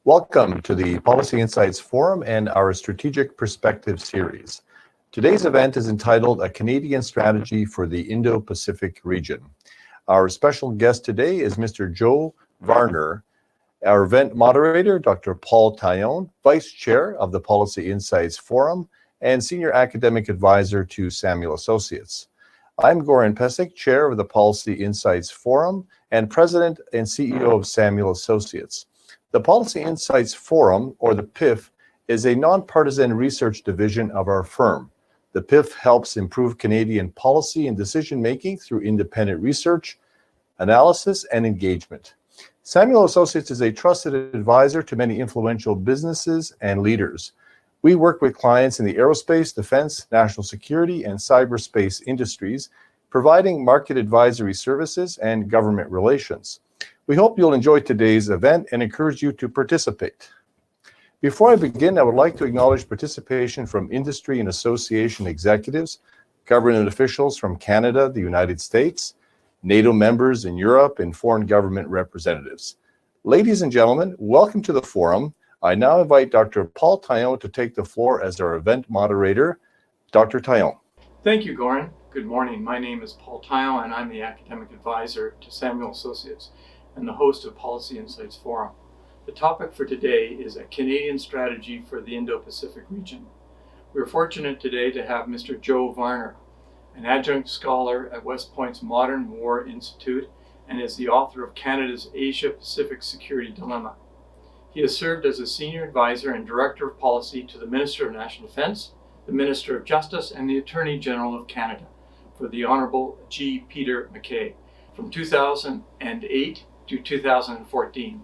Welcome to the Policy Insights Forum and our Strategic Perspective series. Today's event is entitled A Canadian Strategy for the Indo-Pacific Region. Our special guest today is Mr. Joe Varner. Our event moderator, Dr. Paul Taillon, Vice Chair of the Policy Insights Forum and Senior Academic Advisor to Samuel Associates. I'm Goran, Pesic, Chair of the Policy Insights Forum and President and CEO of Samuel Associates. The Policy Insights Forum, or the PIF, is a nonpartisan research division of our firm. The PIF helps improve Canadian policy and decision-making through independent research, analysis, and engagement. Samuel Associates is a trusted advisor to many influential businesses and leaders. We work with clients in the aerospace, defense, national security, and cyberspace industries, providing market advisory services and government relations. We hope you'll enjoy today's event and encourage you to participate. Before I begin, I would like to acknowledge participation from industry and association executives, government officials from Canada, the United States, NATO members in Europe, and foreign government representatives. Ladies and gentlemen, welcome to the forum. I now invite Dr. Paul Taillon to take the floor as our event moderator. Dr. Taillon. Thank you, Goran. Good morning. My name is Paul Taillon, and I'm the Academic Advisor to Samuel Associates and the host of Policy Insights Forum. The topic for today is a Canadian strategy for the Indo-Pacific region. We're fortunate today to have Mr. Joe Varner, an adjunct scholar at West Point's Modern War Institute and is the author of Canada's Asia-Pacific Security Dilemma. He has served as a senior advisor and director of policy to the Minister of National Defence, the Minister of Justice, and the Attorney General of Canada for the Honourable G. Peter MacKay from 2008 to 2014.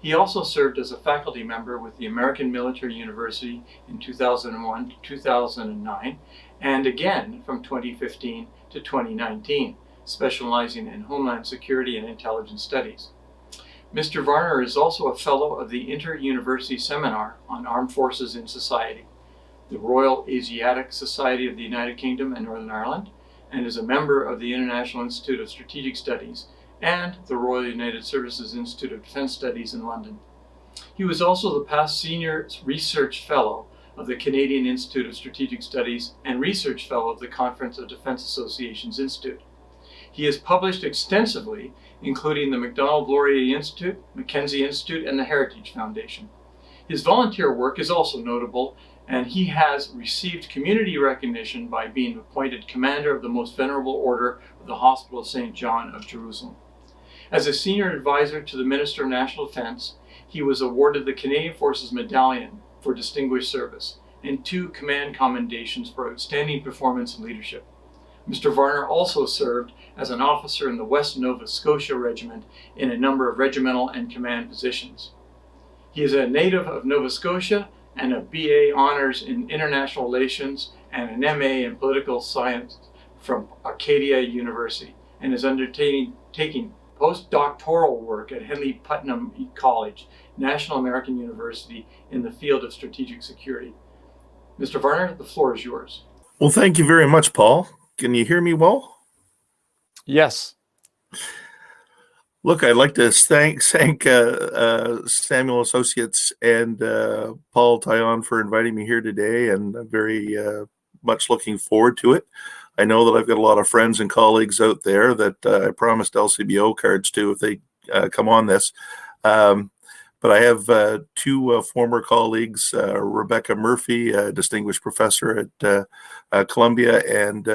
He also served as a faculty member with the American Military University in 2001 to 2009, and again from 2015 to 2019, specializing in Homeland Security and Intelligence Studies. Mr. Varner is also a fellow of the Inter-University Seminar on Armed Forces in Society, the Royal Asiatic Society of the United Kingdom and Northern Ireland, and is a member of the International Institute of Strategic Studies and the Royal United Services Institute of Defence Studies in London. He was also the past Senior Research Fellow of the Canadian Institute of Strategic Studies and Research Fellow of the Conference of Defence Associations Institute. He has published extensively, including the Macdonald-Laurier Institute, Mackenzie Institute, and the Heritage Foundation. His volunteer work is also notable, and he has received community recognition by being appointed Commander of the Most Venerable Order of the Hospital of St. John of Jerusalem. As a senior advisor to the Minister of National Defence, he was awarded the Canadian Forces Medallion for Distinguished Service and 2 command commendations for outstanding performance and leadership. Mr. Varner also served as an officer in the West Nova Scotia Regiment in a number of regimental and command positions. He is a native of Nova Scotia and a BA Honours in International Relations and an MA in Political Science from Acadia University, and is undertaking postdoctoral work at Henley Putnam College, National American University, in the field of strategic security. Mr. Varner, the floor is yours. Well, thank you very much, Paul. Can you hear me well? Yes. Look, I'd like to thank Samuel Associates and Paul Taillon for inviting me here today, and I'm very much looking forward to it. I know that I've got a lot of friends and colleagues out there that I promised LCBO cards to if they come on this. But I have 2 former colleagues, Rebecca Murphy, a distinguished professor at Columbia, and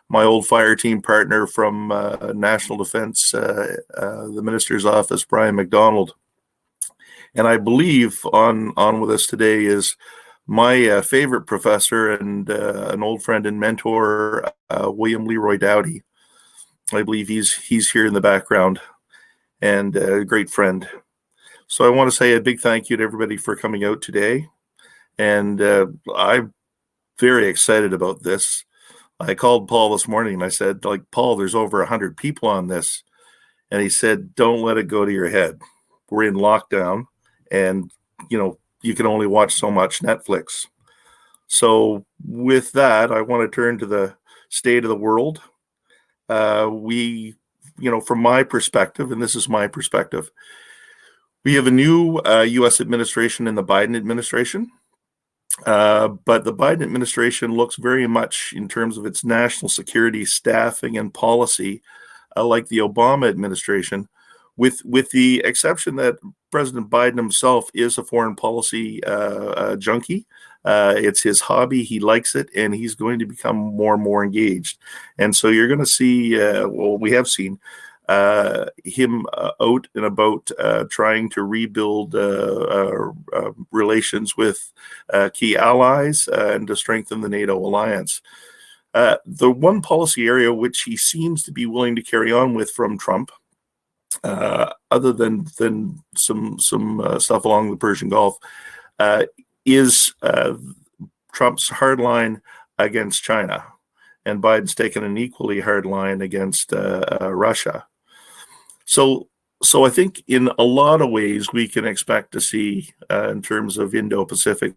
my old fire team partner from National Defense, the Minister's Office, Brian McDonald. And I believe on with us today is my favorite professor and an old friend and mentor, William Leroy Dowdy. I believe he's here in the background, and a great friend. So I want to say a big thank you to everybody for coming out today. And I'm very excited about this. I called Paul this morning and I said, Paul, there's over 100 people on this. And he said, don't let it go to your head. We're in lockdown and, you can only watch so much Netflix. So with that, I want to turn to the state of the world. From my perspective, and this is my perspective, We have a new U.S. administration in the Biden administration, but the Biden administration looks very much, in terms of its national security staffing and policy, like the Obama administration, with the exception that President Biden himself is a foreign policy junkie. It's his hobby. He likes it, and he's going to become more and more engaged. And so you're going to see, well, we have seen him out and about trying to rebuild relations with key allies and to strengthen the NATO alliance. The one policy area which he seems to be willing to carry on with from Trump, other than some stuff along the Persian Gulf, is Trump's hard line against China, and Biden's taken an equally hard line against Russia. So I think in a lot of ways we can expect to see, in terms of Indo-Pacific,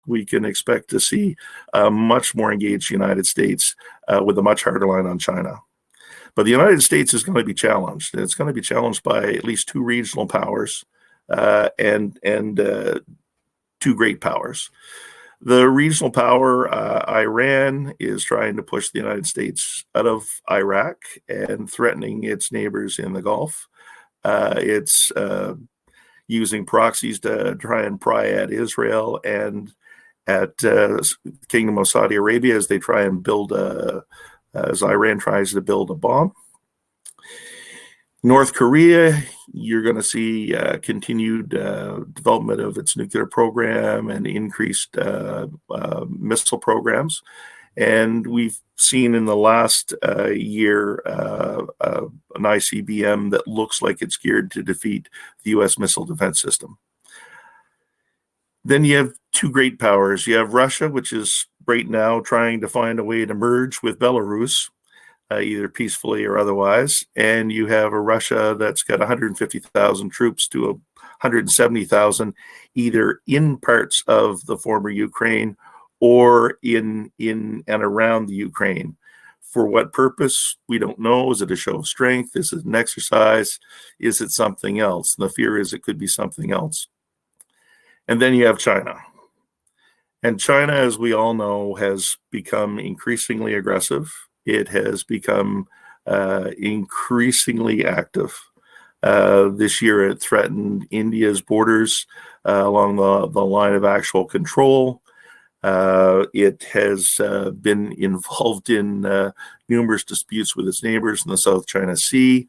we can expect to see a much more engaged United States with a much harder line on China. But the United States is going to be challenged. It's going to be challenged by at least two regional powers and two great powers. The regional power, Iran, is trying to push the United States out of Iraq and threatening its neighbors in the Gulf. It's using proxies to try and pry at Israel and at Kingdom of Saudi Arabia as they try and build as Iran tries to build a bomb. North Korea, you're going to see continued development of its nuclear program and increased missile programs. And we've seen in the last year an ICBM that looks like it's geared to defeat the U.S. missile defense system. Then you have two great powers. You have Russia, which is right now trying to find a way to merge with Belarus, either peacefully or otherwise. And you have a Russia that's got 150,000 troops to 170,000, either in parts of the former Ukraine or in and around the Ukraine. For what purpose? We don't know. Is it a show of strength? Is it an exercise? Is it something else? And the fear is it could be something else. And then you have China. And China, as we all know, has become increasingly aggressive. It has become increasingly active. This year, it threatened India's borders along the line of actual control. It has been involved in numerous disputes with its neighbors in the South China Sea.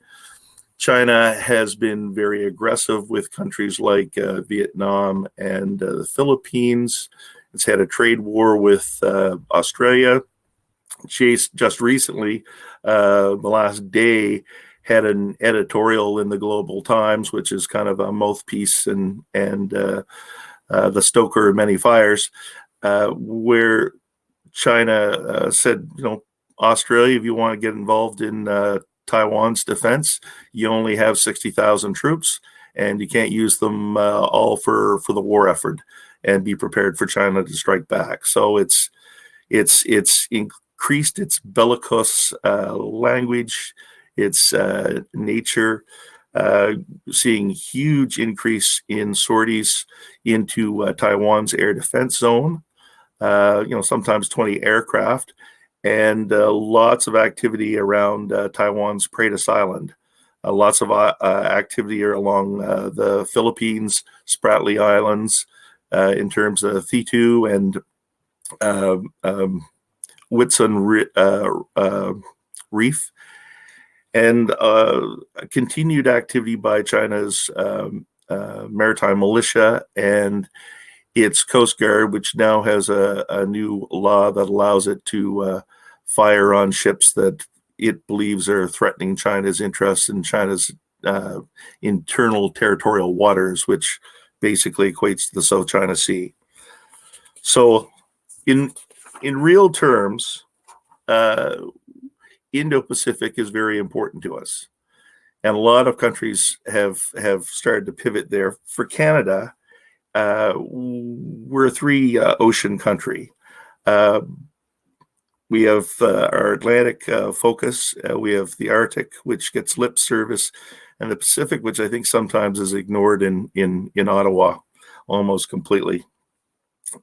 China has been very aggressive with countries like Vietnam and the Philippines. It's had a trade war with Australia. Just recently, the last day, had an editorial in the Global Times, which is kind of a mouthpiece and the stoker of many fires, where China said, Australia, if you want to get involved in Taiwan's defense, you only have 60,000 troops, and you can't use them all for the war effort, and be prepared for China to strike back. So it's increased its bellicose language, its nature, seeing huge increase in sorties into Taiwan's air defense zone, sometimes 20 aircraft, and lots of activity around Taiwan's Pratas Island, lots of activity along the Philippines, Spratly Islands, in terms of Thitu and Whitsun Reef, and continued activity by China's maritime militia and its Coast Guard, which now has a new law that allows it to fire on ships that it believes are threatening China's interests in China's internal territorial waters, which basically equates to the South China Sea. So in real terms, Indo-Pacific is very important to us. And a lot of countries have started to pivot there. For Canada, we're a three-ocean country. We have our Atlantic focus. We have the Arctic, which gets lip service, and the Pacific, which I think sometimes is ignored in Ottawa almost completely.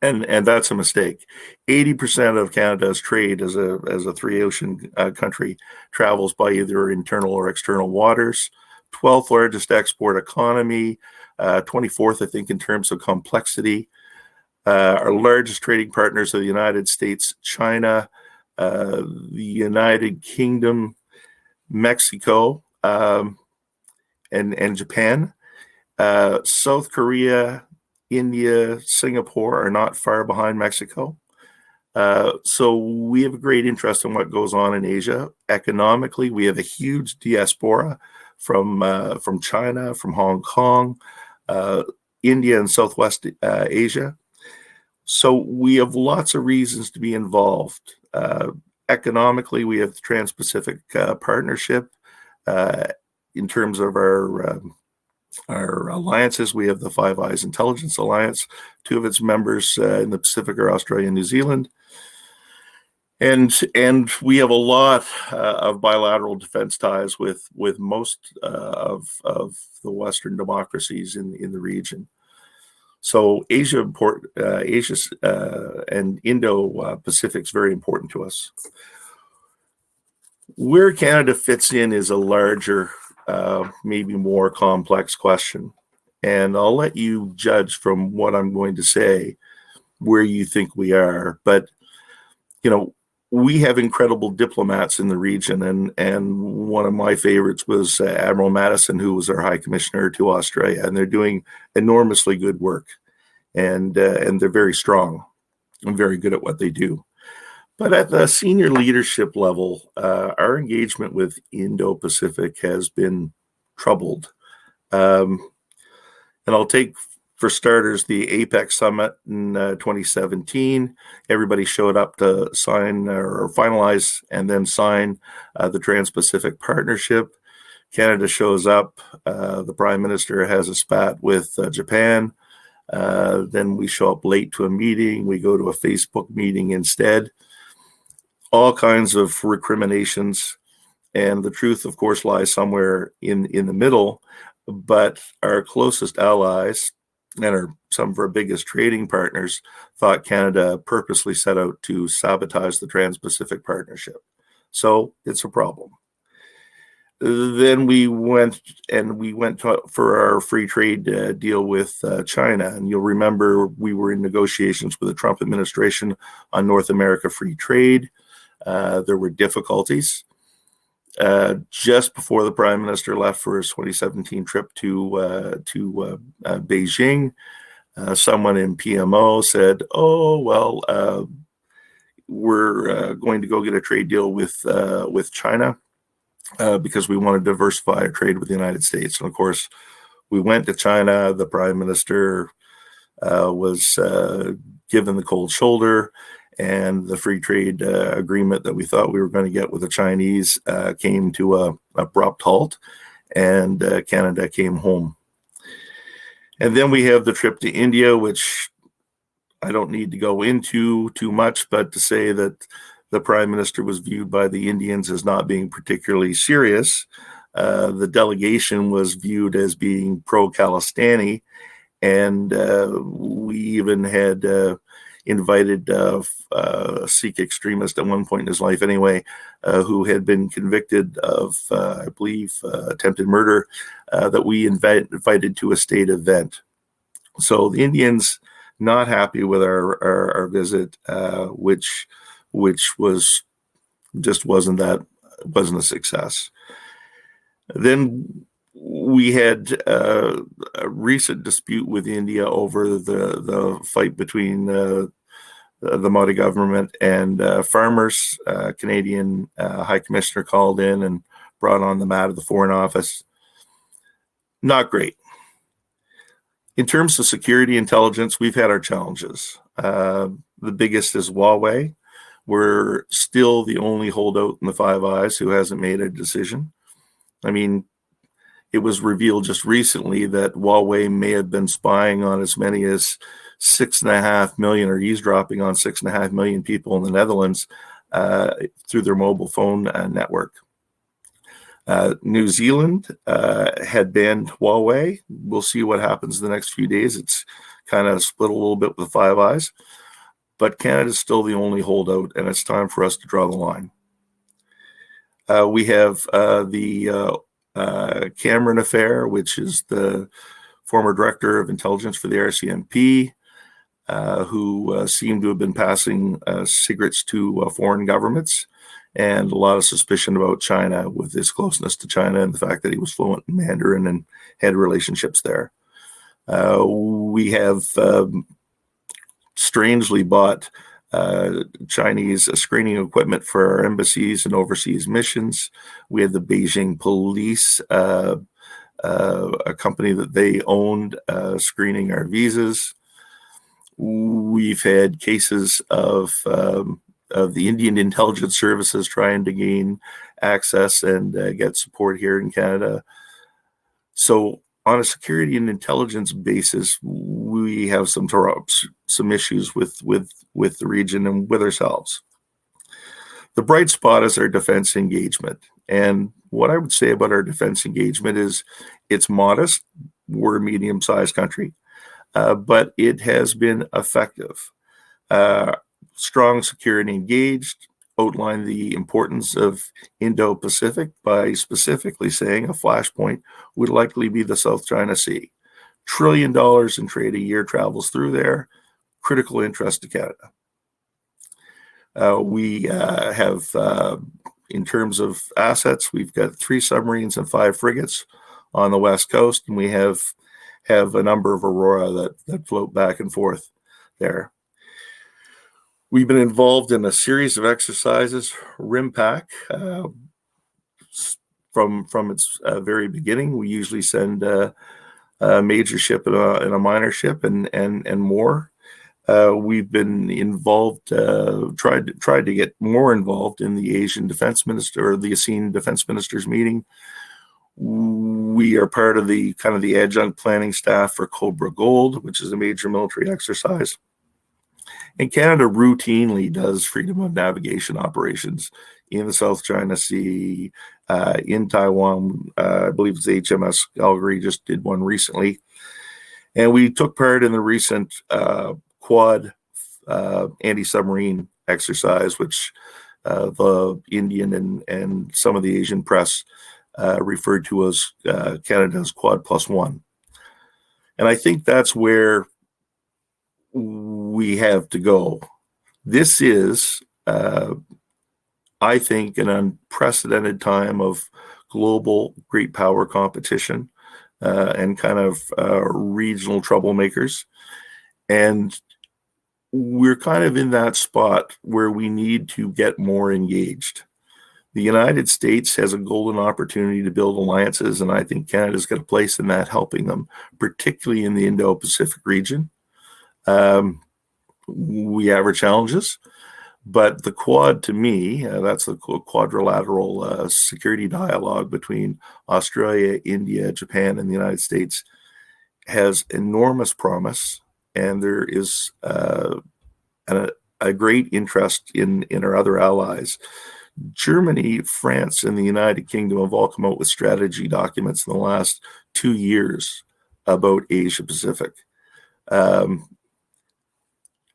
And that's a mistake. 80% of Canada's trade as a three ocean country travels by either internal or external waters. 12th largest export economy, 24th, I think, in terms of complexity. Our largest trading partners are the United States, China, the United Kingdom, Mexico, and Japan. South Korea, India, Singapore are not far behind Mexico. So we have a great interest in what goes on in Asia. Economically, we have a huge diaspora from China, from Hong Kong, India, and Southwest Asia. So we have lots of reasons to be involved. Economically, we have the Trans-Pacific Partnership. In terms of our alliances, we have the Five Eyes Intelligence Alliance. Two of its members in the Pacific are Australia and New Zealand. And we have a lot of bilateral defense ties with most of the Western democracies in the region. So Asia and Indo-Pacific is very important to us. Where Canada fits in is a larger, maybe more complex question. And I'll let you judge from what I'm going to say where you think we are. But, we have incredible diplomats in the region. And one of my favorites was Admiral Madison, who was our High Commissioner to Australia. And they're doing enormously good work. And they're very strong and very good at what they do. But at the senior leadership level, our engagement with Indo-Pacific has been troubled. And I'll take, for starters, the APEC summit in 2017. Everybody showed up to sign or finalize and then sign the Trans-Pacific Partnership. Canada shows up. The Prime Minister has a spat with Japan. Then we show up late to a meeting. We go to a Facebook meeting instead. All kinds of recriminations, and the truth, of course, lies somewhere in the middle. But our closest allies and some of our biggest trading partners thought Canada purposely set out to sabotage the Trans-Pacific Partnership. So it's a problem. Then we went for our free trade deal with China. And you'll remember we were in negotiations with the Trump administration on North America free trade. There were difficulties. Just before the Prime Minister left for his 2017 trip to Beijing, someone in PMO said, we're going to go get a trade deal with China because we want to diversify our trade with the United States. And of course, we went to China. The Prime Minister was given the cold shoulder. And the free trade agreement that we thought we were going to get with the Chinese came to an abrupt halt, and Canada came home. And then we have the trip to India, which I don't need to go into too much, but to say that the Prime Minister was viewed by the Indians as not being particularly serious. The delegation was viewed as being pro-Khalistani, and we even had invited a Sikh extremist at one point in his life anyway, who had been convicted of, I believe, attempted murder, that we invited to a state event. So the Indians not happy with our visit, which was just wasn't a success. Then we had a recent dispute with India over the fight between the Modi government and farmers. Canadian High Commissioner called in and brought on the mat of the Foreign Office. Not great. In terms of security intelligence, we've had our challenges. The biggest is Huawei. We're still the only holdout in the Five Eyes who hasn't made a decision. I mean, it was revealed just recently that Huawei may have been spying on as many as 6.5 million, or eavesdropping on 6.5 million people in the Netherlands through their mobile phone network. New Zealand had banned Huawei. We'll see what happens the next few days. It's kind of split a little bit with Five Eyes. But Canada's still the only holdout, and it's time for us to draw the line. We have the Cameron affair, which is the former director of intelligence for the RCMP, who seemed to have been passing secrets to foreign governments, and a lot of suspicion about China with his closeness to China and the fact that he was fluent in Mandarin and had relationships there. We have strangely bought Chinese screening equipment for our embassies and overseas missions. We had the Beijing police, a company that they owned, screening our visas. We've had cases of the Indian intelligence services trying to gain access and get support here in Canada. So on a security and intelligence basis, we have some issues with the region and with ourselves. The bright spot is our defense engagement. And what I would say about our defense engagement is it's modest. We're a medium-sized country, but it has been effective. Strong security engaged, outlined the importance of Indo-Pacific by specifically saying a flashpoint would likely be the South China Sea. $1 trillion in trade a year travels through there. Critical interest to Canada. We have, in terms of assets, we've got 3 submarines and 5 frigates on the West Coast, and we have a number of Aurora that float back and forth there. We've been involved in a series of exercises, RIMPAC, from its very beginning. We usually send a major ship and a minor ship and more. We've been involved, tried to get more involved in the Asian Defense Minister or the ASEAN Defense Ministers meeting. We are part of the adjunct planning staff for Cobra Gold, which is a major military exercise. And Canada routinely does freedom of navigation operations in the South China Sea, in Taiwan. I believe it's HMS Calgary just did one recently. And we took part in the recent Quad anti-submarine exercise, which the Indian and some of the Asian press referred to as Canada's Quad +1. And I think that's where we have to go. This is, I think, an unprecedented time of global great power competition and kind of regional troublemakers. And we're kind of in that spot where we need to get more engaged. The United States has a golden opportunity to build alliances, and I think Canada's got a place in that, helping them, particularly in the Indo-Pacific region. We have our challenges, but the Quad, to me, that's the quadrilateral security dialogue between Australia, India, Japan, and the United States, has enormous promise, and there is a great interest in our other allies. Germany, France, and the United Kingdom have all come out with strategy documents in the last 2 years about Asia Pacific.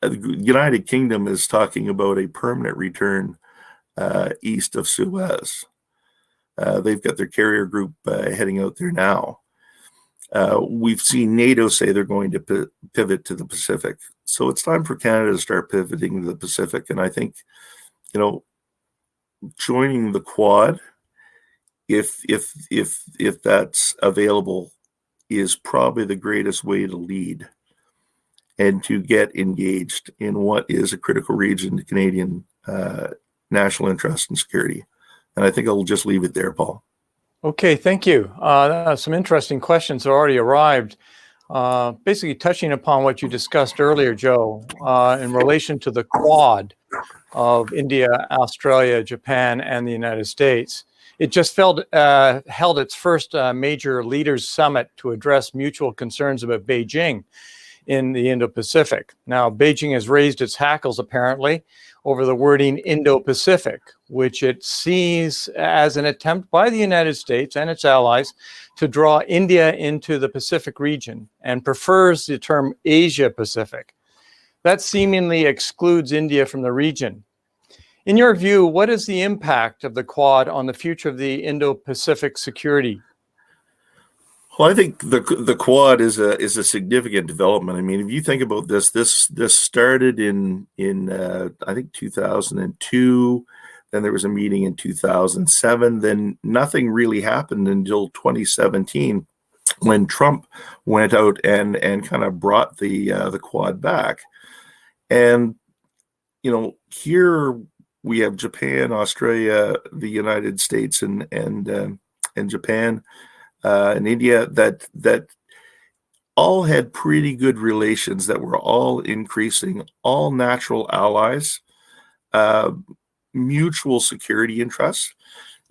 The United Kingdom is talking about a permanent return east of Suez. They've got their carrier group heading out there now. We've seen NATO say they're going to pivot to the Pacific. So it's time for Canada to start pivoting to the Pacific. And I think, joining the Quad, if that's available, is probably the greatest way to lead and to get engaged in what is a critical region to Canadian national interest and security. And I think I'll just leave it there, Paul. Okay, thank you. Some interesting questions already arrived. Basically touching upon what you discussed earlier, Joe, in relation to the Quad of India, Australia, Japan, and the United States. It just held its first major leaders summit to address mutual concerns about Beijing. in the Indo-Pacific. Now, Beijing has raised its hackles, apparently, over the wording Indo-Pacific, which it sees as an attempt by the United States and its allies to draw India into the Pacific region, and prefers the term Asia-Pacific. That seemingly excludes India from the region. In your view, what is the impact of the Quad on the future of the Indo-Pacific security? Well, I think the Quad is a significant development. I mean, if you think about this started in I think 2002. Then there was a meeting in 2007. Then nothing really happened until 2017, when Trump went out and kind of brought the Quad back. And here we have Japan, Australia, the United States, and Japan, and India that all had pretty good relations, that were all increasing, all natural allies, mutual security interests.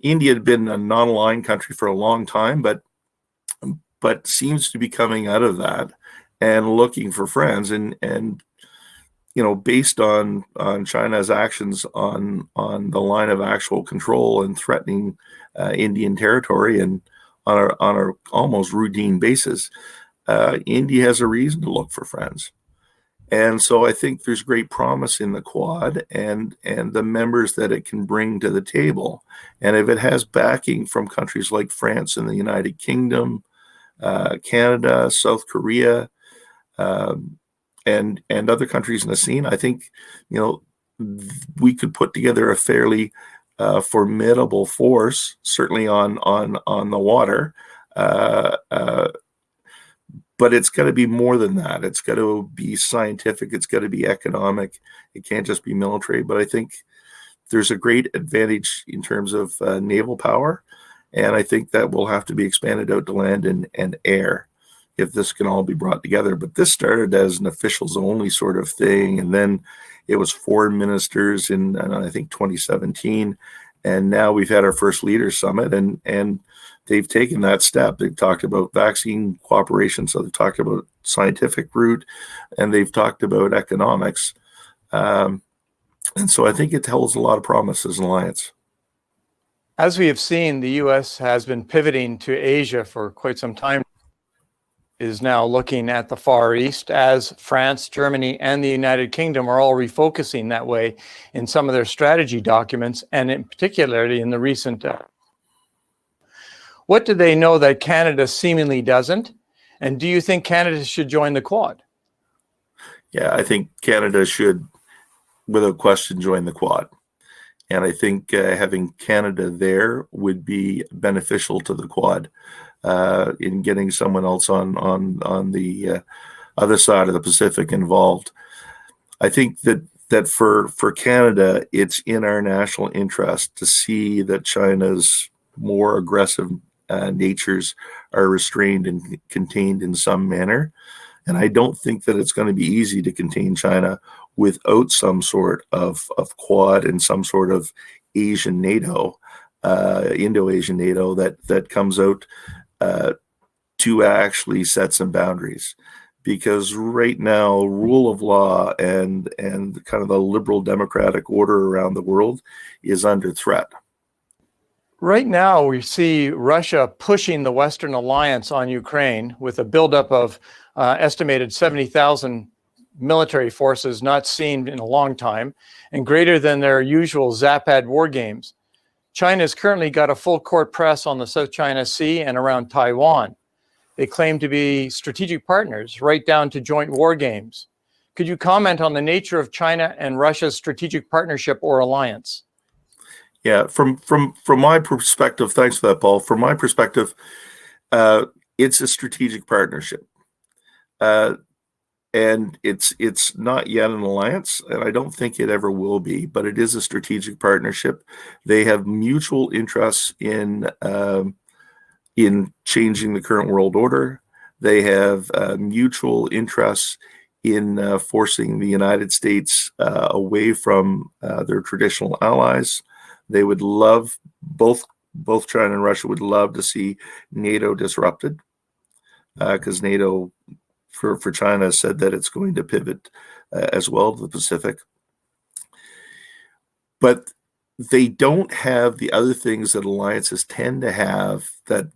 India had been a non-aligned country for a long time, but seems to be coming out of that and looking for friends. And based on China's actions on the line of actual control and threatening Indian territory, and on a almost routine basis, India has a reason to look for friends. And so I think there's great promise in the Quad and the members that it can bring to the table. And if it has backing from countries like France and the United Kingdom, Canada, South Korea, and other countries in the scene, I think we could put together a fairly formidable force, certainly on the water. But it's got to be more than that. It's got to be scientific. It's got to be economic. It can't just be military. But I think there's a great advantage in terms of naval power, and I think that will have to be expanded out to land and air if this can all be brought together. But this started as an officials only sort of thing, and then it was foreign ministers in I think 2017, and now we've had our first leaders summit, and they've taken that step. They've talked about vaccine cooperation, so they've talked about scientific route, and they've talked about economics, and so I think it holds a lot of promise as an alliance. As we have seen, the U.S. has been pivoting to Asia for quite some time, is now looking at the Far East, as France, Germany, and the United Kingdom are all refocusing that way in some of their strategy documents, and in particularly in the recent. What do they know that Canada seemingly doesn't? And do you think Canada should join the Quad? Yeah, I think Canada should, without question, join the Quad. And I think having Canada there would be beneficial to the Quad in getting someone else on the other side of the Pacific involved. I think that for Canada, it's in our national interest to see that China's more aggressive natures are restrained and contained in some manner. And I don't think that it's going to be easy to contain China without some sort of Quad and some sort of Asian NATO, Indo-Asian NATO that comes out to actually set some boundaries. Because right now, rule of law and kind of the liberal democratic order around the world is under threat. Right now, we see Russia pushing the Western alliance on Ukraine with a buildup of estimated 70,000 military forces not seen in a long time, and greater than their usual Zapad war games. China has currently got a full court press on the South China Sea and around Taiwan. They claim to be strategic partners, right down to joint war games. Could you comment on the nature of China and Russia's strategic partnership or alliance? Yeah, from my perspective, thanks for that, Paul. From my perspective, it's a strategic partnership, and it's not yet an alliance, and I don't think it ever will be. But it is a strategic partnership. They have mutual interests in changing the current world order. They have mutual interests in forcing the United States away from their traditional allies. They would love, both China and Russia would love to see NATO disrupted, because NATO for China said that it's going to pivot as well to the Pacific. But they don't have the other things that alliances tend to have that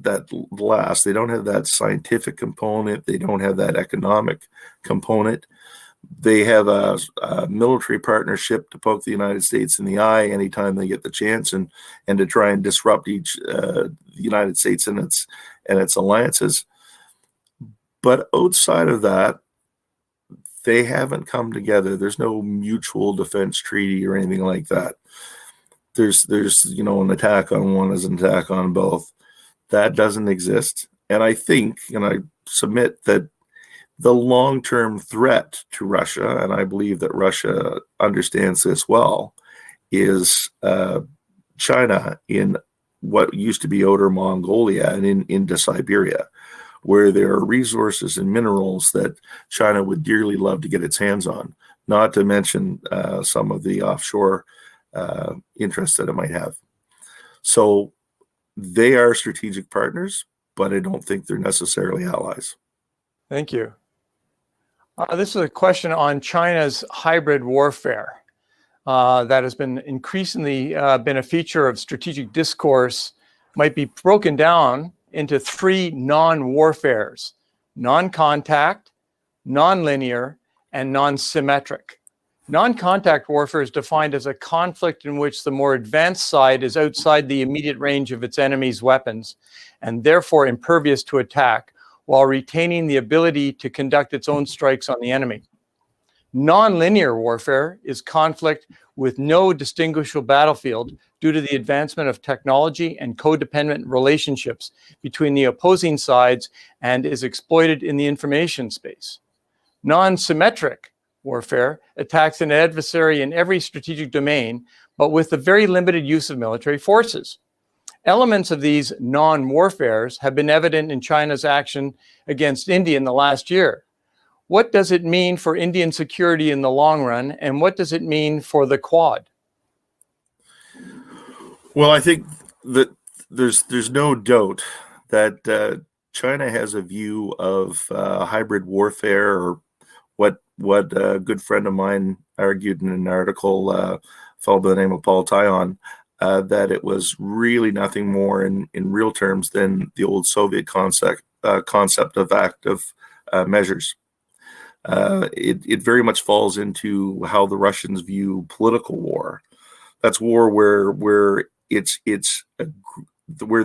last. They don't have that scientific component. They don't have that economic component. They have a military partnership to poke the United States in the eye anytime they get the chance, and to try and disrupt the United States and its alliances. But outside of that, they haven't come together. There's no mutual defense treaty or anything like that. There's an attack on one is an attack on both. That doesn't exist. And I think, and I submit that the long-term threat to Russia, and I believe that Russia understands this well, is China in what used to be Outer Mongolia and into Siberia, where there are resources and minerals that China would dearly love to get its hands on, not to mention some of the offshore interests that it might have. So they are strategic partners, but I don't think they're necessarily allies. Thank you. This is a question on China's hybrid warfare that has been increasingly been a feature of strategic discourse, might be broken down into three non-warfares: non-contact, non-linear, and non-symmetric. Non-contact warfare is defined as a conflict in which the more advanced side is outside the immediate range of its enemy's weapons and therefore impervious to attack, while retaining the ability to conduct its own strikes on the enemy. Non-linear warfare is conflict with no distinguishable battlefield due to the advancement of technology and codependent relationships between the opposing sides and is exploited in the information space. Non-symmetric warfare attacks an adversary in every strategic domain, but with the very limited use of military forces. Elements of these non-warfares have been evident in China's action against India in the last year. What does it mean for Indian security in the long run, and what does it mean for the Quad? Well, I think that there's no doubt that China has a view of hybrid warfare, or what a good friend of mine argued in an article, a fellow by the name of Paul Taillon, that it was really nothing more in real terms than the old Soviet concept of active measures. It very much falls into how the Russians view political war. That's war where where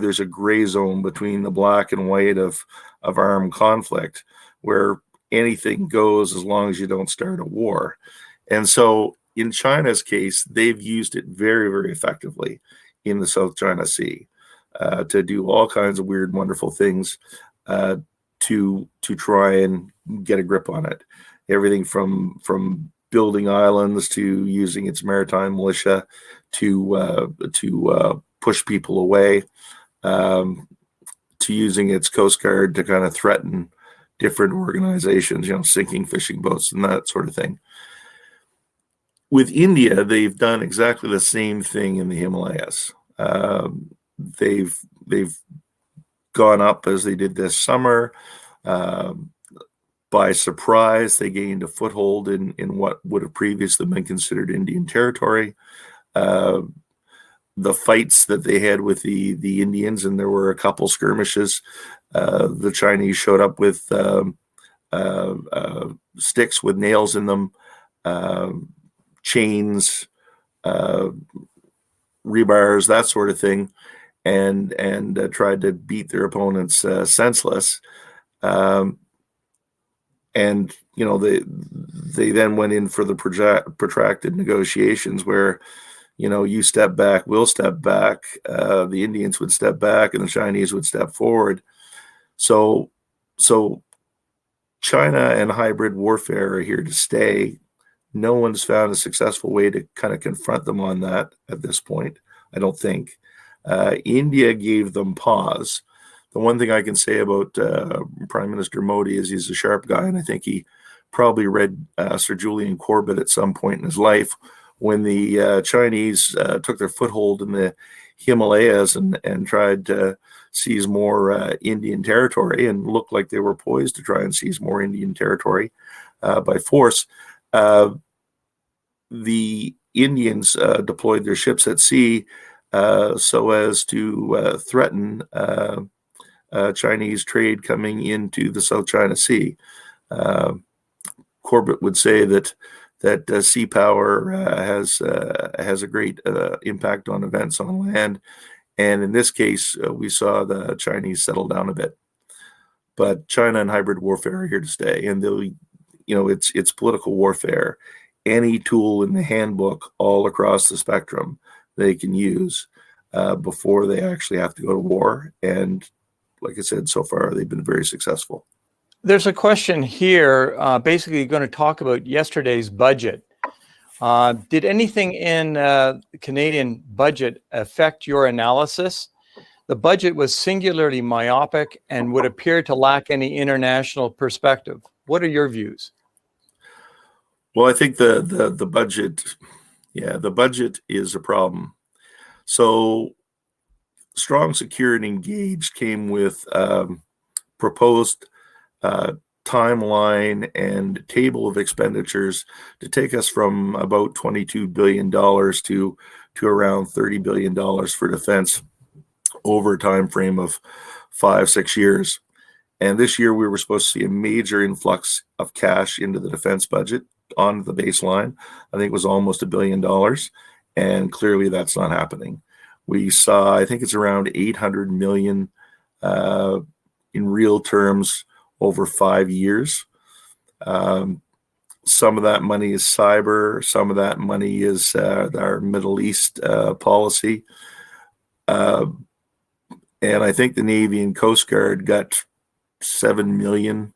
there's a gray zone between the black and white of armed conflict, where anything goes as long as you don't start a war. And so in China's case, they've used it very, very effectively in the South China Sea to do all kinds of weird, wonderful things to try and get a grip on it. Everything from building islands to using its maritime militia to push people away, to using its Coast Guard to kind of threaten different organizations, sinking fishing boats and that sort of thing. With India, they've done exactly the same thing in the Himalayas. They've gone up as they did this summer. By surprise, they gained a foothold in what would have previously been considered Indian territory. The fights that they had with the Indians, and there were a couple skirmishes, the Chinese showed up with sticks with nails in them, chains, rebars, that sort of thing, and tried to beat their opponents senseless. And they then went in for the protracted negotiations where, you step back, we'll step back. The Indians would step back, and the Chinese would step forward. So China and hybrid warfare are here to stay. No one's found a successful way to kind of confront them on that at this point, I don't think. India gave them pause. The one thing I can say about Prime Minister Modi is he's a sharp guy, and I think he probably read Sir Julian Corbett at some point in his life when the Chinese took their foothold in the Himalayas and tried to seize more Indian territory, and looked like they were poised to try and seize more Indian territory by force. The Indians deployed their ships at sea so as to threaten Chinese trade coming into the South China Sea. Corbett would say that sea power has a great impact on events on land, and in this case, we saw the Chinese settle down a bit. But China and hybrid warfare are here to stay, and it's political warfare. Any tool in the handbook, all across the spectrum, they can use before they actually have to go to war. And like I said, so far they've been very successful. There's a question here, basically going to talk about yesterday's budget. Did anything in the Canadian budget affect your analysis? The budget was singularly myopic and would appear to lack any international perspective. What are your views? Well, I think the budget, the budget is a problem. So strong, secure, and engaged came with proposed timeline and table of expenditures to take us from about $22 billion to around $30 billion for defense over a time frame of 5-6 years. And this year we were supposed to see a major influx of cash into the defense budget on the baseline. I think it was almost $1 billion, and clearly that's not happening. We saw, I think it's around 800 million in real terms over 5 years. Some of that money is cyber. Some of that money is our Middle East policy. And I think the Navy and Coast Guard got 7 million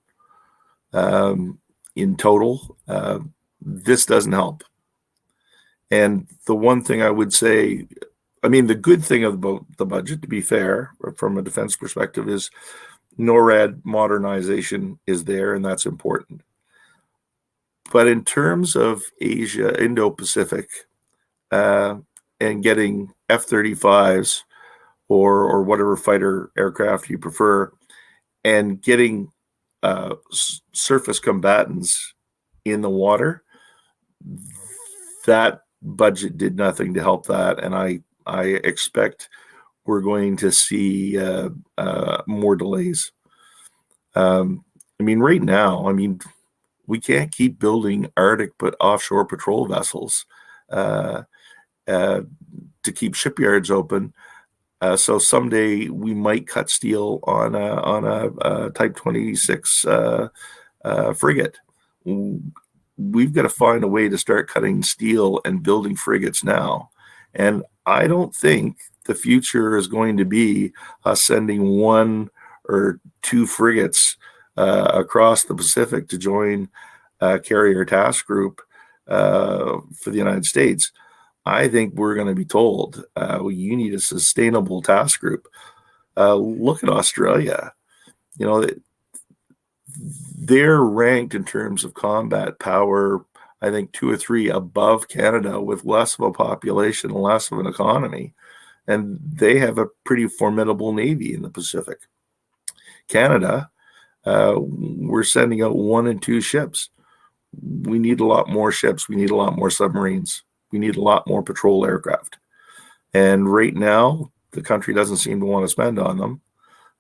in total. This doesn't help. And the one thing I would say, I mean, the good thing about the budget, to be fair, from a defense perspective, is NORAD modernization is there, and that's important. But in terms of Asia, Indo-Pacific, and getting F-35s or whatever fighter aircraft you prefer, and getting surface combatants in the water, that budget did nothing to help that. And I expect we're going to see more delays. I mean, right now, we can't keep building Arctic but offshore patrol vessels to keep shipyards open. So someday we might cut steel on a Type 26 frigate. We've got to find a way to start cutting steel and building frigates now. And I don't think the future is going to be us sending 1 or 2 frigates across the Pacific to join Carrier Task Group for the United States. I think we're going to be told you need a sustainable task group. Look at Australia. They're ranked in terms of combat power, I think 2 or 3 above Canada, with less of a population, less of an economy. And they have a pretty formidable Navy in the Pacific. Canada, we're sending out 1 and 2 ships. We need a lot more ships. We need a lot more submarines. We need a lot more patrol aircraft. And right now, the country doesn't seem to want to spend on them.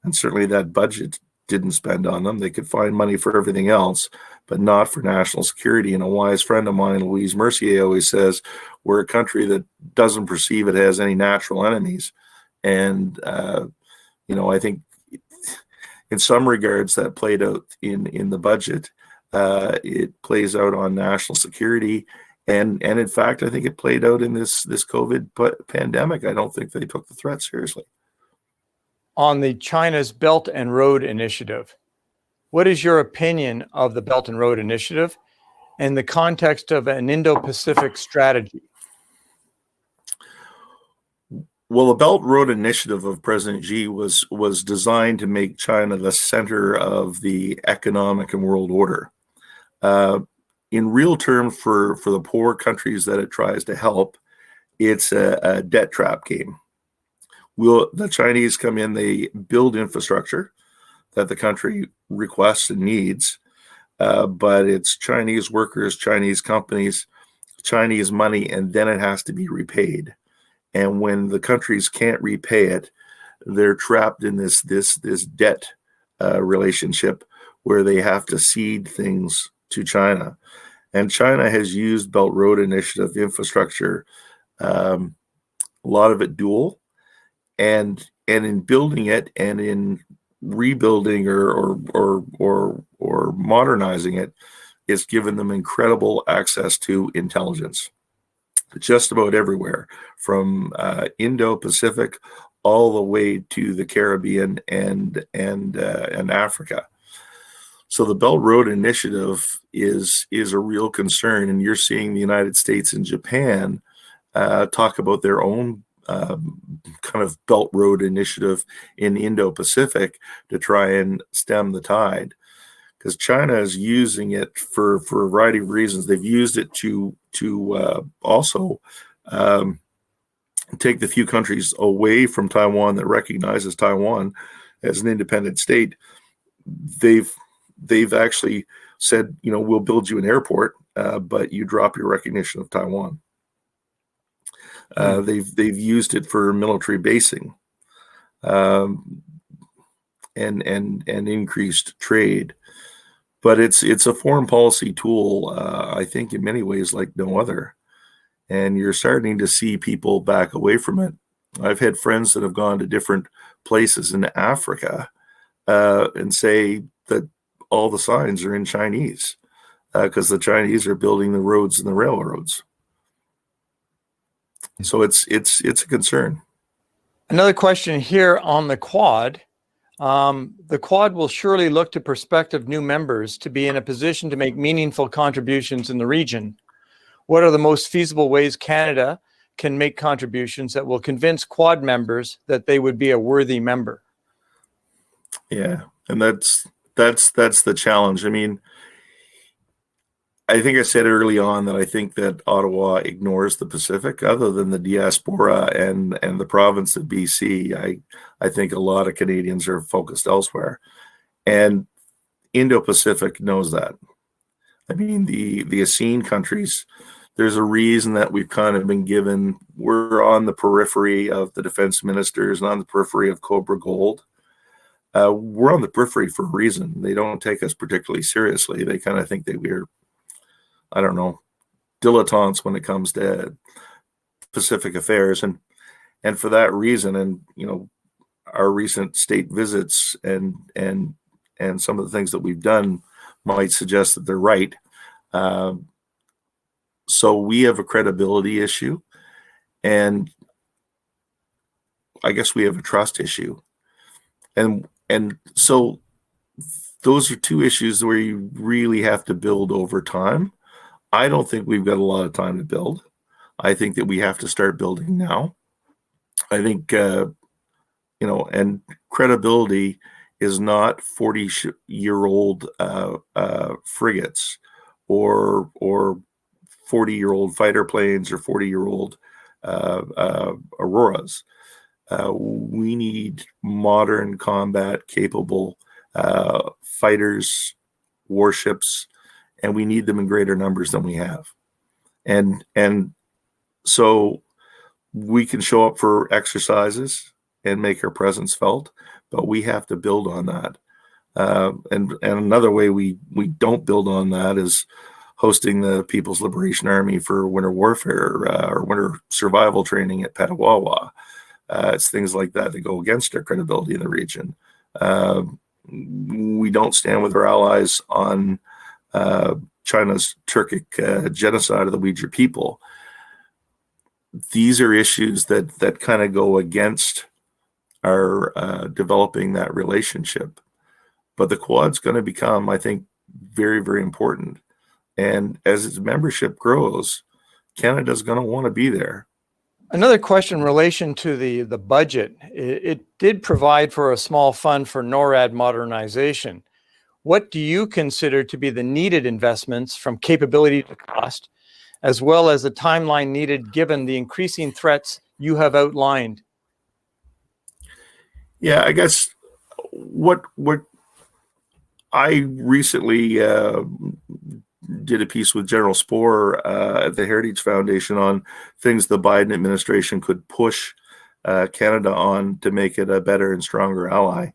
And certainly that budget didn't spend on them. They could find money for everything else, but not for national security. And a wise friend of mine, Louise Mercier, always says, we're a country that doesn't perceive it has any natural enemies. And, I think in some regards that played out in the budget. It plays out on national security. And in fact, I think it played out in this COVID pandemic. I don't think they took the threat seriously. On the China's Belt and Road Initiative, what is your opinion of the Belt and Road Initiative in the context of an Indo-Pacific strategy? Well, the Belt and Road Initiative of President Xi was designed to make China the center of the economic and world order. In real terms, for the poor countries that it tries to help, it's a debt trap game. The Chinese come in, they build infrastructure that the country requests and needs, but it's Chinese workers, Chinese companies, Chinese money, and then it has to be repaid. And when the countries can't repay it, they're trapped in this debt relationship where they have to cede things to China. And China has used Belt Road Initiative infrastructure, a lot of it dual, and in building it and in rebuilding or modernizing it, it's given them incredible access to intelligence just about everywhere, from Indo-Pacific all the way to the Caribbean and Africa. So the Belt Road Initiative is a real concern, and you're seeing the United States and Japan talk about their own kind of Belt Road Initiative in Indo-Pacific to try and stem the tide, because China is using it for a variety of reasons. They've used it to also take the few countries away from Taiwan that recognizes Taiwan as an independent state. They've actually said, we'll build you an airport, but you drop your recognition of Taiwan. They've used it for military basing, and increased trade. But it's a foreign policy tool, I think, in many ways like no other. And you're starting to see people back away from it. I've had friends that have gone to different places in Africa and say that all the signs are in Chinese because the Chinese are building the roads and the railroads. So it's a concern. Another question here on the Quad. The Quad will surely look to prospective new members to be in a position to make meaningful contributions in the region. What are the most feasible ways Canada can make contributions that will convince Quad members that they would be a worthy member? Yeah, and that's the challenge. I mean, I think I said early on that I think that Ottawa ignores the Pacific, other than the diaspora and the province of BC. I think a lot of Canadians are focused elsewhere, and Indo-Pacific knows that. I mean, the ASEAN countries, there's a reason that we've kind of been given, we're on the periphery of the defense ministers and on the periphery of Cobra Gold. We're on the periphery for a reason. They don't take us particularly seriously. They kind of think that we're, I don't know, dilettantes when it comes to Pacific affairs. And for that reason, and, our recent state visits and some of the things that we've done might suggest that they're right. So we have a credibility issue, and I guess we have a trust issue. And so those are two issues where you really have to build over time. I don't think we've got a lot of time to build. I think that we have to start building now. I think, and credibility is not 40-year-old frigates or 40-year-old fighter planes or 40-year-old Auroras. We need modern combat capable fighters, warships, and we need them in greater numbers than we have. And so we can show up for exercises and make our presence felt, but we have to build on that. And another way we don't build on that is hosting the People's Liberation Army for winter warfare or winter survival training at Petawawa. It's things like that that go against our credibility in the region. We don't stand with our allies on China's Turkic genocide of the Uyghur people. These are issues that kind of go against our developing that relationship. But the Quad's going to become, I think, very, very important. And as its membership grows, Canada's going to want to be there. Another question in relation to the budget. It did provide for a small fund for NORAD modernization. What do you consider to be the needed investments from capability to cost, as well as the timeline needed given the increasing threats you have outlined? Yeah, I guess what I recently did a piece with General Spohr at the Heritage Foundation on things the Biden administration could push Canada on to make it a better and stronger ally.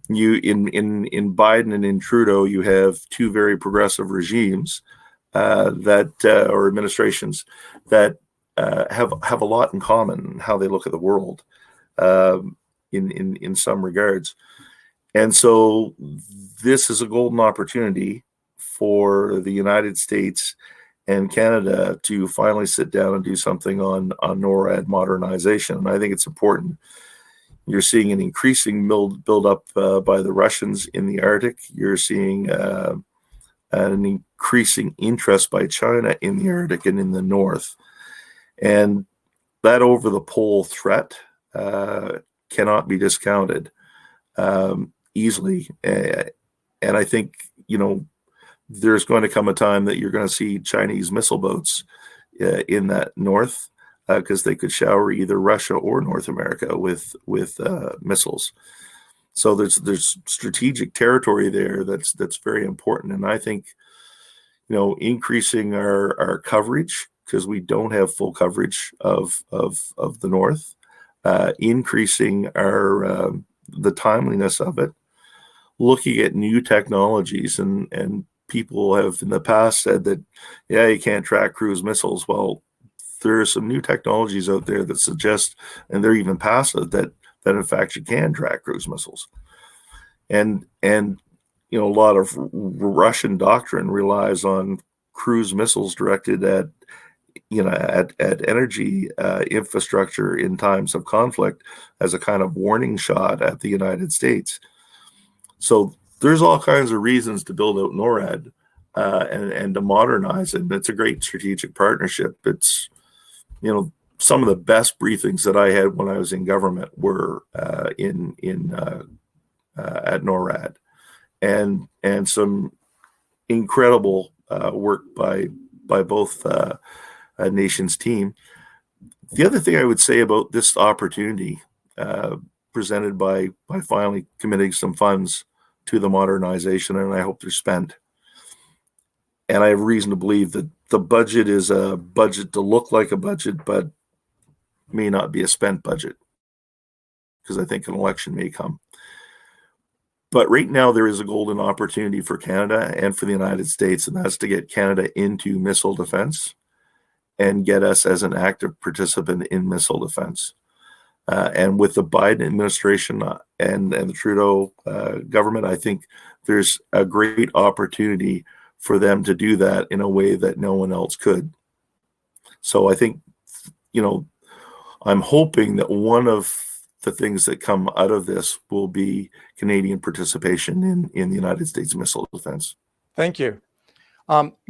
You in Biden and in Trudeau, you have two very progressive regimes or administrations that have a lot in common in how they look at the world in some regards. And so this is a golden opportunity for the United States and Canada to finally sit down and do something on NORAD modernization. And I think it's important. You're seeing an increasing build up by the Russians in the Arctic. You're seeing an increasing interest by China in the Arctic and in the North. And that over-the-pole threat cannot be discounted easily. And I think, there's going to come a time that you're going to see Chinese missile boats in that north because they could shower either Russia or North America with missiles. So there's strategic territory there that's very important. And I think, increasing our coverage, because we don't have full coverage of the north, increasing the timeliness of it, looking at new technologies, and people have in the past said that, you can't track cruise missiles. Well, there are some new technologies out there that suggest, and they're even passive, that in fact you can track cruise missiles. And a lot of Russian doctrine relies on cruise missiles directed at energy infrastructure in times of conflict as a kind of warning shot at the United States. So there's all kinds of reasons to build out NORAD and to modernize it. It's a great strategic partnership. It's, some of the best briefings that I had when I was in government were at NORAD, and some incredible work by both nations' team. The other thing I would say about this opportunity presented by finally committing some funds to the modernization, and I hope they're spent. And I have reason to believe that the budget is a budget to look like a budget, but may not be a spent budget, because I think an election may come. But right now there is a golden opportunity for Canada and for the United States, and that's to get Canada into missile defense and get us as an active participant in missile defense. And with the Biden administration and the Trudeau government, I think there's a great opportunity for them to do that in a way that no one else could. So I think, I'm hoping that one of the things that come out of this will be Canadian participation in the United States missile defense. Thank you.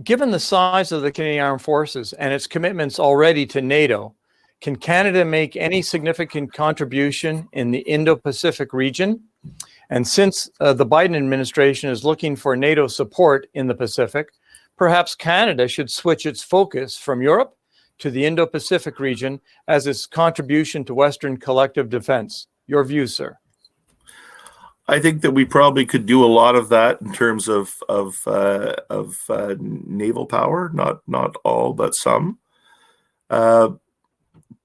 Given the size of the Canadian Armed Forces and its commitments already to NATO, can Canada make any significant contribution in the Indo-Pacific region? And since the Biden administration is looking for NATO support in the Pacific, perhaps Canada should switch its focus from Europe to the Indo-Pacific region as its contribution to Western collective defense. Your view, sir? I think that we probably could do a lot of that in terms of naval power, not all, but some.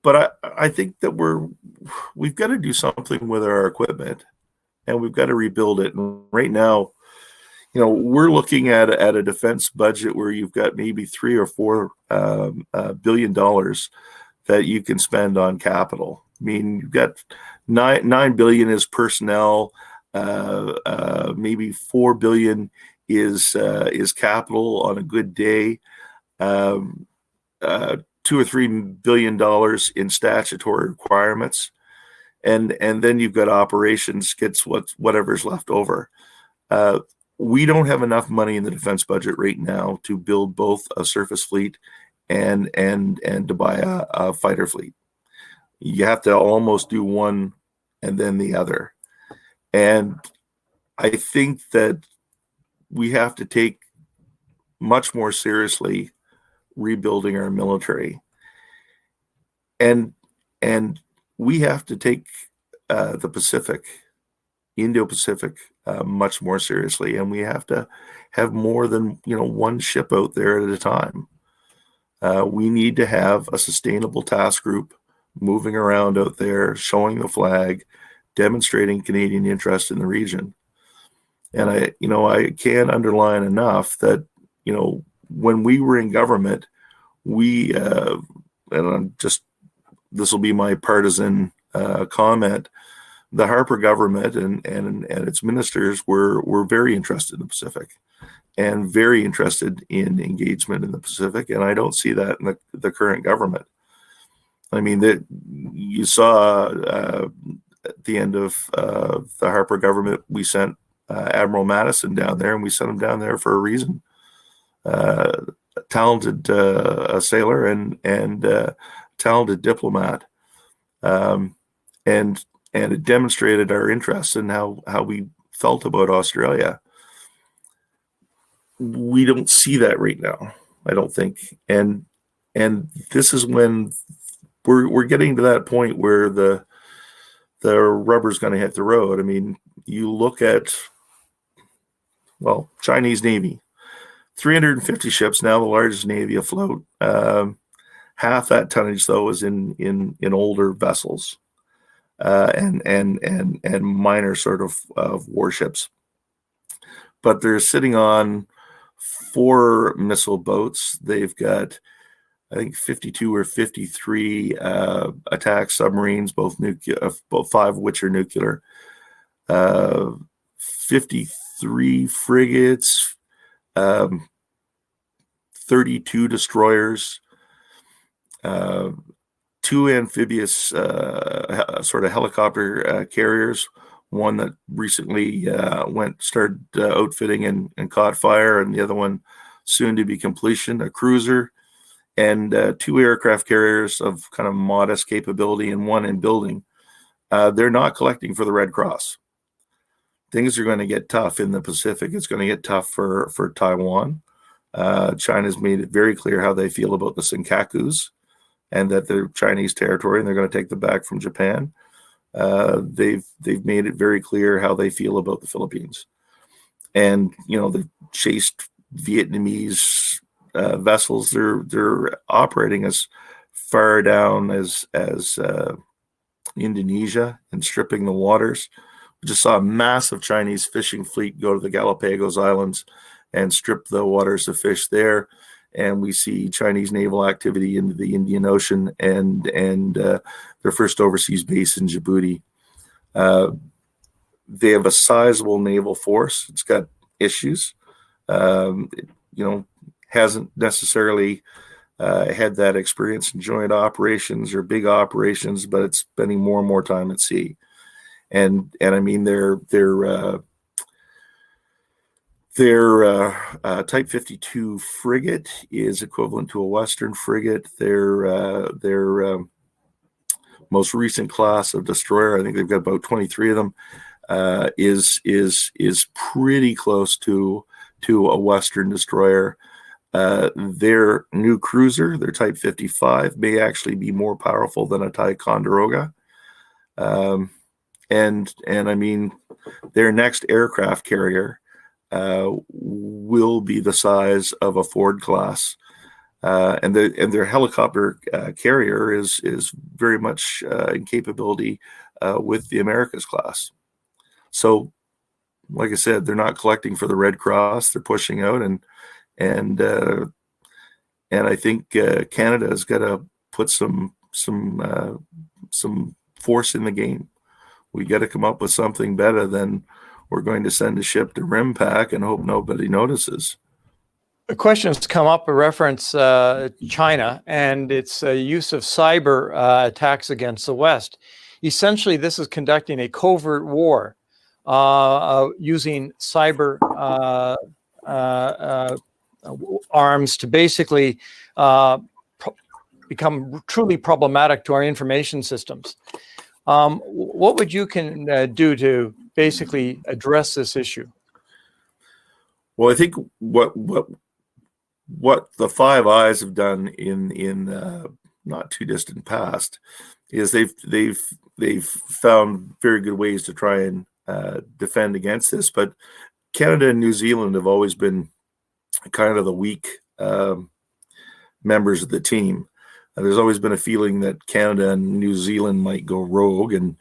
But I think that we've got to do something with our equipment, and we've got to rebuild it. And right now, we're looking at a defense budget where you've got maybe $3 or $4 billion that you can spend on capital. I mean, you've got $9 billion is personnel, maybe $4 billion is capital on a good day. $2 or $3 billion in statutory requirements, and then you've got operations gets whatever's left over. We don't have enough money in the defense budget right now to build both a surface fleet and to buy a fighter fleet. You have to almost do one and then the other. And I think that we have to take much more seriously rebuilding our military, and we have to take the Pacific Indo-Pacific much more seriously, and we have to have more than one ship out there at a time. We need to have a sustainable task group moving around out there, showing the flag, demonstrating Canadian interest in the region. And I can't underline enough that when we were in government, we and I'm just this will be my partisan comment. The Harper government and its ministers were very interested in the Pacific and very interested in engagement in the Pacific, and I don't see that in the current government. I mean, that you saw at the end of the Harper government, we sent Admiral Madison down there, and we sent him down there for a reason. Talented sailor and talented diplomat, and it demonstrated our interest in how we felt about Australia. We don't see that right now, I don't think, and this is when we're getting to that point where the rubber's going to hit the road. I mean, you look at Chinese Navy, 350 ships now, the largest navy afloat. Half that tonnage though is in older vessels. And minor sort of warships, but they're sitting on 4 missile boats. They've got, I think, 52 or 53 attack submarines, both 5 of which are nuclear. 53 frigates, 32 destroyers. 2 amphibious sort of helicopter carriers, one that recently started outfitting and caught fire, and the other one soon to be completion, a cruiser, and 2 aircraft carriers of kind of modest capability and 1 in building. They're not collecting for the Red Cross. Things are going to get tough in the Pacific. It's going to get tough for Taiwan. China's made it very clear how they feel about the Senkakus, and that they're Chinese territory, and they're going to take them back from Japan. They've made it very clear how they feel about the Philippines, and they've chased Vietnamese vessels. They're operating as far down as Indonesia and stripping the waters. We just saw a massive Chinese fishing fleet go to the Galapagos Islands and strip the waters of fish there. And we see Chinese naval activity into the Indian Ocean and their first overseas base in Djibouti. They have a sizable naval force. It's got issues. Hasn't necessarily had that experience in joint operations or big operations, but it's spending more and more time at sea. And I mean, their Type 52 frigate is equivalent to a Western frigate. Their most recent class of destroyer, I think they've got about 23 of them, is pretty close to a Western destroyer. Their new cruiser, their Type 55, may actually be more powerful than a Ticonderoga. And I mean, their next aircraft carrier will be the size of a Ford class, and their helicopter carrier is very much in capability with the Americas class. So, like I said, they're not collecting for the Red Cross. They're pushing out, and I think Canada has got to put some force in the game. We got to come up with something better than we're going to send a ship to RIMPAC and hope nobody notices. The questions come up a reference China and its use of cyber attacks against the West. Essentially, this is conducting a covert war using cyber arms to basically become truly problematic to our information systems. What would you can do to basically address this issue? Well, I think what the Five Eyes have done in not too distant past is they've found very good ways to try and defend against this. But Canada and New Zealand have always been kind of the weak members of the team. There's always been a feeling that Canada and New Zealand might go rogue, and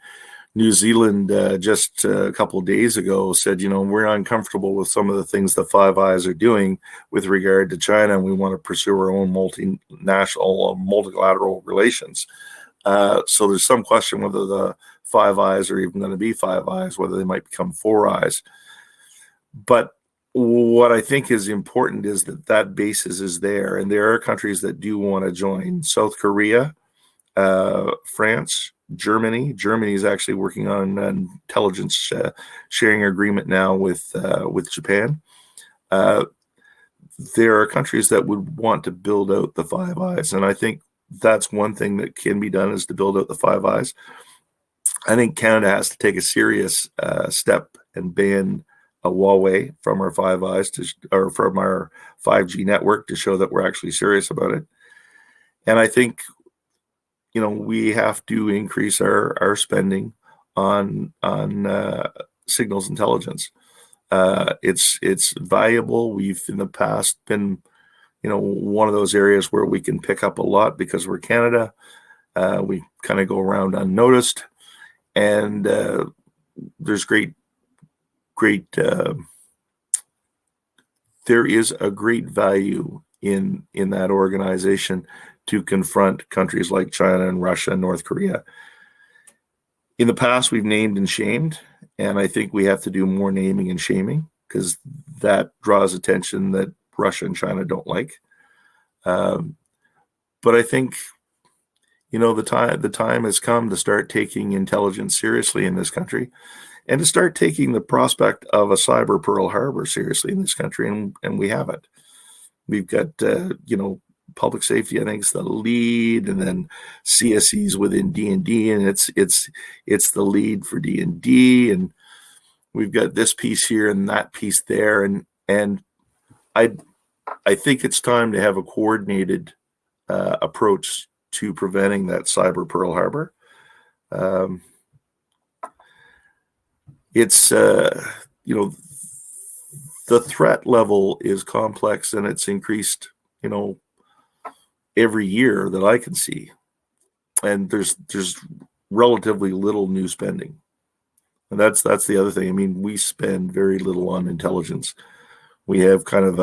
New Zealand just a couple of days ago said, we're uncomfortable with some of the things the Five Eyes are doing with regard to China, and we want to pursue our own multinational, multilateral relations. So there's some question whether the Five Eyes are even going to be Five Eyes, whether they might become Four Eyes. But what I think is important is that basis is there, and there are countries that do want to join. South Korea, France, Germany. Germany is actually working on an intelligence sharing agreement now with Japan. There are countries that would want to build out the Five Eyes, and I think that's one thing that can be done, is to build out the Five Eyes. I think Canada has to take a serious step and ban Huawei from our Five Eyes or from our 5G network to show that we're actually serious about it. And I think, we have to increase our spending on signals intelligence. It's valuable. We've in the past been, one of those areas where we can pick up a lot because we're Canada. We kind of go around unnoticed, and there's there is a great value in that organization to confront countries like China and Russia and North Korea. In the past, we've named and shamed, and I think we have to do more naming and shaming, because that draws attention that Russia and China don't like. But I think, the time has come to start taking intelligence seriously in this country, and to start taking the prospect of a cyber Pearl Harbor seriously in this country, and we haven't. We've got, public safety, I think, is the lead, and then CSEs within D&D, and it's the lead for D&D, and we've got this piece here and that piece there, and I think it's time to have a coordinated approach to preventing that cyber Pearl Harbor. It's the threat level is complex, and it's increased every year that I can see, and there's relatively little new spending, and that's the other thing. I mean, we spend very little on intelligence. We have kind of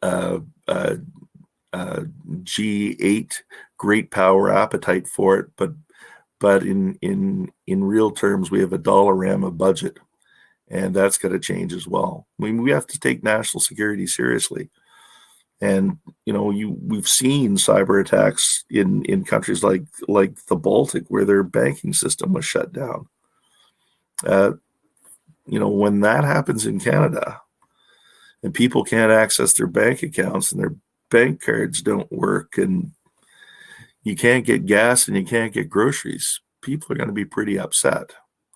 a G8 great power appetite for it, but in real terms, we have a $1 budget, and that's got to change as well. I mean, we have to take national security seriously, and we've seen cyber attacks in countries like the Baltic, where their banking system was shut down. When that happens in Canada, and people can't access their bank accounts, and their bank cards don't work, and you can't get gas and you can't get groceries, people are going to be pretty upset,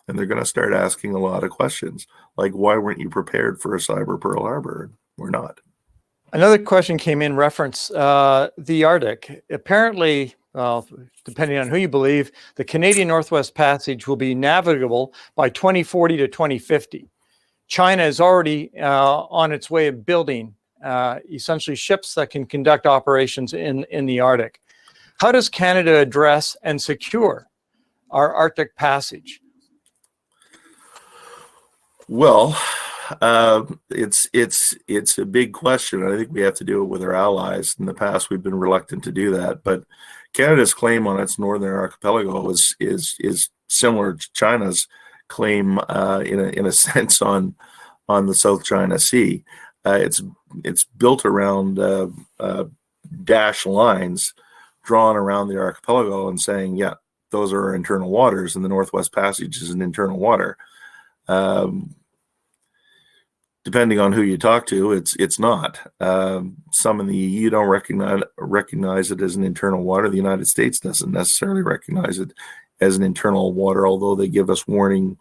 and they're going to start asking a lot of questions, like, why weren't you prepared for a cyber Pearl Harbor? We're not. Another question came in reference the Arctic. Apparently, well, depending on who you believe, the Canadian Northwest Passage will be navigable by 2040 to 2050. China is already on its way of building essentially ships that can conduct operations in the Arctic. How does Canada address and secure our Arctic passage? Well, it's a big question. I think we have to do it with our allies. In the past, we've been reluctant to do that, but Canada's claim on its northern archipelago is similar to China's claim in a sense on the South China Sea. It's built around dash lines drawn around the archipelago and saying, yeah, those are our internal waters, and the Northwest Passage is an internal water. Depending on who you talk to, it's not. Some in the EU don't recognize it as an internal water. The United States doesn't necessarily recognize it as an internal water, although they give us warning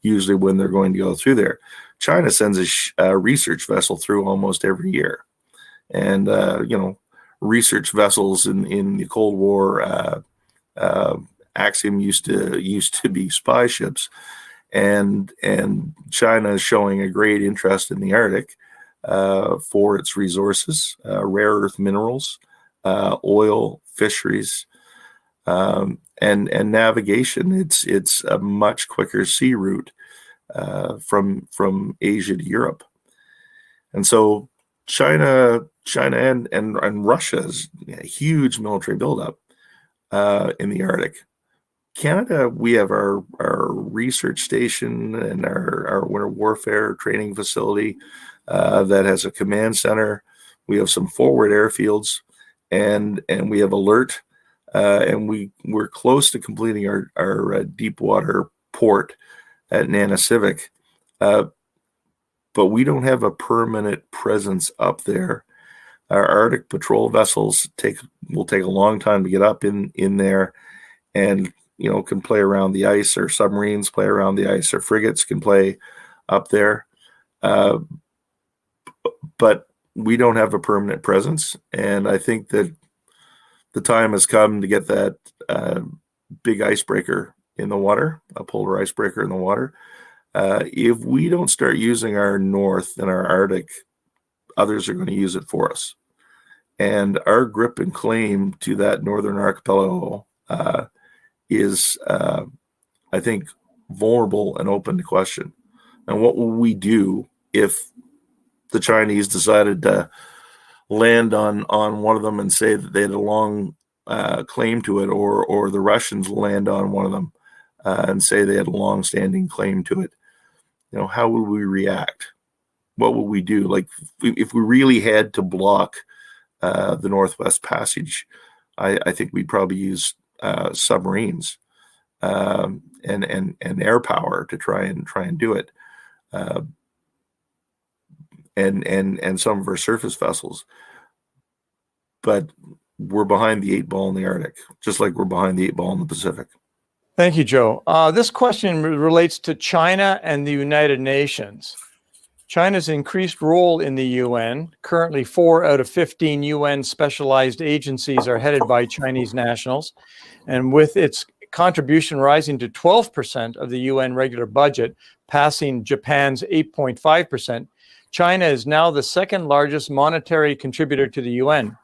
usually when they're going to go through there. China sends a research vessel through almost every year, and research vessels in the Cold War, Axiom used to be spy ships, and China is showing a great interest in the Arctic for its resources, rare earth minerals, oil, fisheries, and navigation. It's a much quicker sea route from Asia to Europe, and so China and Russia's huge military buildup in the Arctic. Canada, we have our research station and our winter warfare training facility that has a command center. We have some forward airfields, and we have alert, and we're close to completing our deep water port at Nanisivik, but we don't have a permanent presence up there. Our Arctic patrol vessels will take a long time to get up in there, and can play around the ice, or submarines play around the ice, or frigates can play up there. But we don't have a permanent presence. And I think that the time has come to get that big icebreaker in the water, a polar icebreaker in the water. If we don't start using our North and our Arctic, others are going to use it for us. And our grip and claim to that northern archipelago is, I think, vulnerable and open to question. And what will we do if the Chinese decided to land on one of them and say that they had a long claim to it, or the Russians land on one of them and say they had a long-standing claim to it? How would we react? What would we do? Like, if we really had to block the Northwest Passage, I think we'd probably use submarines and air power to try and do it, and some of our surface vessels. But we're behind the 8 ball in the Arctic, just like we're behind the 8 ball in the Pacific. Thank you, Joe. This question relates to China and the United Nations. China's increased role in the UN. Currently, 4 out of 15 UN specialized agencies are headed by Chinese nationals. And with its contribution rising to 12% of the UN regular budget, passing Japan's 8.5%, China is now the second largest monetary contributor to the UN.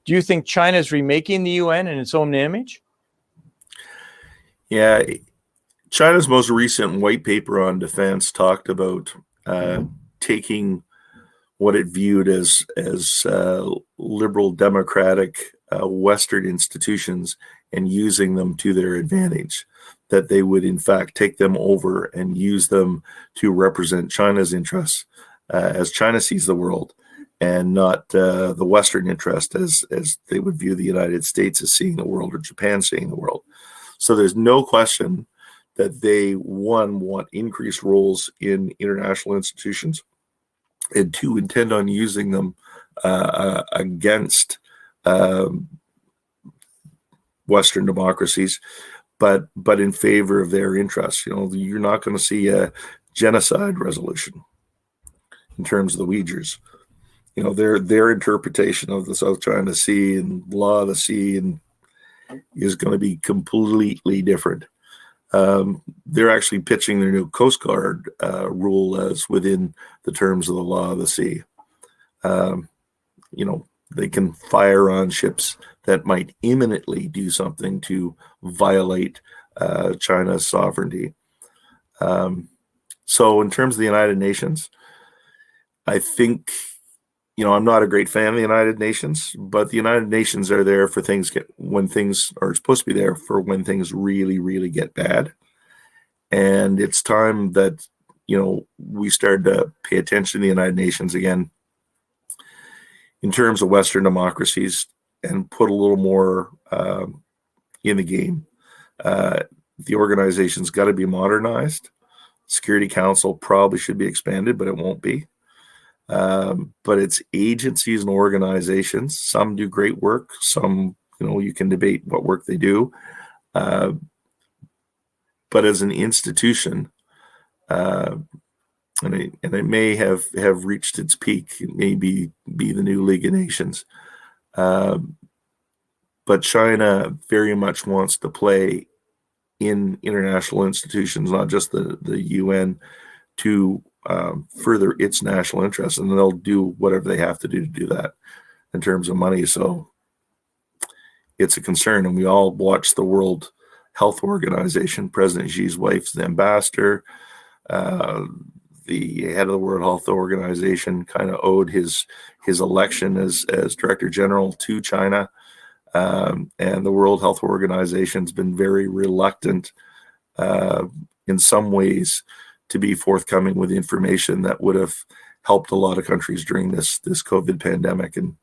Do you think China is remaking the UN in its own image? Yeah, China's most recent white paper on defense talked about taking what it viewed as liberal democratic Western institutions and using them to their advantage, that they would in fact take them over and use them to represent China's interests as China sees the world, and not the Western interest as they would view the United States as seeing the world, or Japan seeing the world. So there's no question that they, one, want increased roles in international institutions, and two, intend on using them against Western democracies, but in favor of their interests. You're not going to see a genocide resolution in terms of the Uyghurs. Their interpretation of the South China Sea and law of the sea is going to be completely different. They're actually pitching their new Coast Guard rule as within the terms of the law of the sea. They can fire on ships that might imminently do something to violate China's sovereignty. So in terms of the United Nations, I think, I'm not a great fan of the United Nations, but the United Nations are there for when things are supposed to be there for when things really, really get bad. And it's time that, we start to pay attention to the United Nations again in terms of Western democracies, and put a little more in the game. The organization's got to be modernized. Security Council probably should be expanded, but it won't be. But it's agencies and organizations. Some do great work. Some, you can debate what work they do. But as an institution, and it may have reached its peak. It may be the new League of Nations. But China very much wants to play in international institutions, not just the UN, to further its national interests, and they'll do whatever they have to do that in terms of money. So it's a concern, and we all watch the World Health Organization. President Xi's wife's the ambassador. The head of the World Health Organization kind of owed his election as Director General to China, and the World Health Organization's been very reluctant in some ways to be forthcoming with information that would have helped a lot of countries during this COVID pandemic. And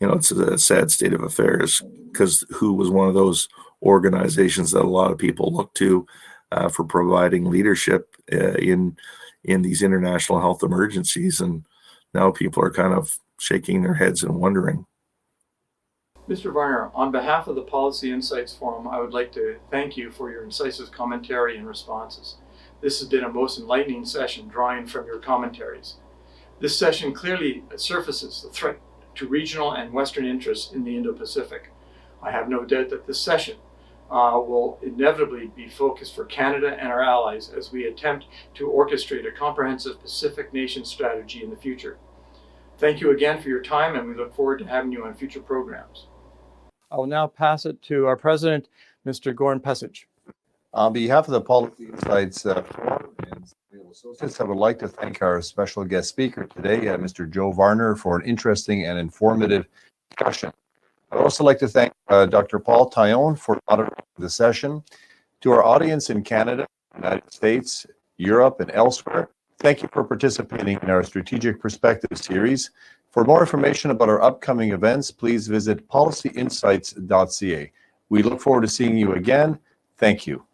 it's a sad state of affairs, because WHO was one of those organizations that a lot of people look to for providing leadership in these international health emergencies. And now people are kind of shaking their heads and wondering. Mr. Varner, on behalf of the Policy Insights Forum, I would like to thank you for your incisive commentary and responses. This has been a most enlightening session drawing from your commentaries. This session clearly surfaces the threat to regional and Western interests in the Indo-Pacific. I have no doubt that this session will inevitably be focused for Canada and our allies as we attempt to orchestrate a comprehensive Pacific nation strategy in the future. Thank you again for your time, and we look forward to having you on future programs. I will now pass it to our president, Mr. Goran Pesic. On behalf of the Policy Insights Forum and Samuel Associates, I would like to thank our special guest speaker today, Mr. Joe Varner, for an interesting and informative discussion. I'd also like to thank Dr. Paul Taillon for moderating the session. To our audience in Canada, United States, Europe, and elsewhere, thank you for participating in our Strategic Perspective series. For more information about our upcoming events, please visit policyinsights.ca. We look forward to seeing you again. Thank you.